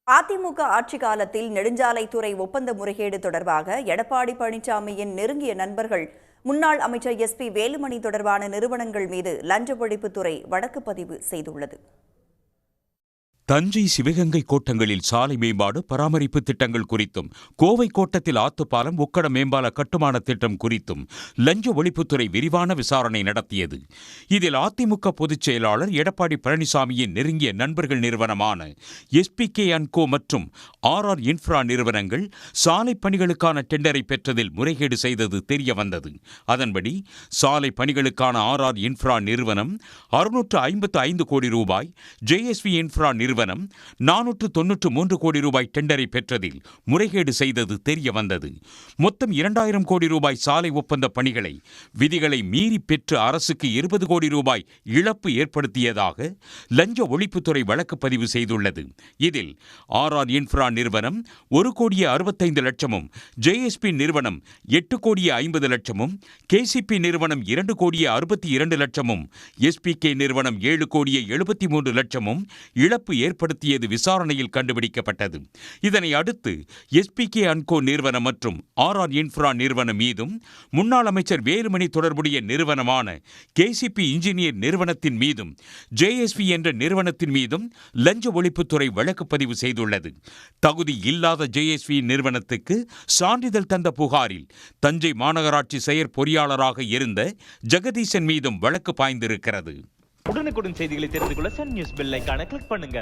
அதிமுக ஆட்சி காலத்தில் நெடுஞ்சாலைத்துறை ஒப்பந்த முறைகேடு தொடர்பாக எடப்பாடி பழனிசாமியின் நெருங்கிய நண்பர்கள் முன்னாள் அமைச்சர் எஸ்.பி. வேலுமணி தொடர்பான நிறுவனங்கள் மீது லஞ்ச ஒழிப்புத்துறை வழக்கு பதிவு செய்துள்ளது. தஞ்சை சிவகங்கை கோட்டங்களில் சாலை மேம்பாடு பராமரிப்பு திட்டங்கள் குறித்தும், கோவை கோட்டத்தில் ஆத்துப்பாலம் உக்கட மேம்பால கட்டுமான திட்டம் குறித்தும் லஞ்ச ஒழிப்புத்துறை விரிவான விசாரணை நடத்தியது. இதில் அதிமுக பொதுச் செயலாளர் எடப்பாடி பழனிசாமியின் நெருங்கிய நண்பர்கள் நிறுவனமான SPK&Co மற்றும் RR இன்ஃப்ரா நிறுவனங்கள் சாலை பணிகளுக்கான டெண்டரை பெற்றதில் முறைகேடு செய்தது தெரியவந்தது. அதன்படி சாலை பணிகளுக்கான RR இன்ஃப்ரா நிறுவனம் 655 கோடி ரூபாய், JSV இன்ஃப்ரா நிறுவனம் 493 கோடி ரூபாய் டெண்டரை பெற்றதில் முறைகேடு செய்தது தெரிய வந்தது. மொத்தம் 2000 கோடி ரூபாய் சாலை ஒப்பந்த பணிகளை விதிகளை மீறி பெற்று அரசுக்கு 20 கோடி ரூபாய் இழப்பு ஏற்படுத்தியதாக லஞ்ச ஒழிப்புத்துறை வழக்கு பதிவு செய்துள்ளது. இதில் RR இன்ஃப்ரா நிறுவனம் 1 கோடியே 65 லட்சமும், JSP நிறுவனம் 8 கோடியே 50 லட்சமும், KCP நிறுவனம் 2 கோடியே 62 லட்சமும், SPK நிறுவனம் 7 கோடியே 73 லட்சமும் இழப்பு ஏற்படுத்தியது விசாரணையில் கண்டுபிடிக்கப்பட்டது. இதனை அடுத்து SPK&Co நிறுவனம் மற்றும் RR இன்ஃப்ரா நிறுவனம் மீதும், முன்னாள் அமைச்சர் வேலுமணி தொடர்புடைய நிறுவனமான KCP இன்ஜினியர் நிறுவனத்தின் மீதும், JSV என்ற நிறுவனத்தின் மீதும் லஞ்ச ஒழிப்புத்துறை வழக்கு பதிவு செய்துள்ளது. தகுதி இல்லாத JSV நிறுவனத்துக்கு சான்றிதழ் தந்த புகாரில் தஞ்சை மாநகராட்சி செயற்பொறியாளராக இருந்த ஜெகதீசன் மீதும் வழக்கு பாய்ந்திருக்கிறது. உடனுக்குடன் செய்திகளை தெரிந்து கொள்ள சன் நியூஸ் பெல் ஐகானை கிளிக் பண்ணுங்க.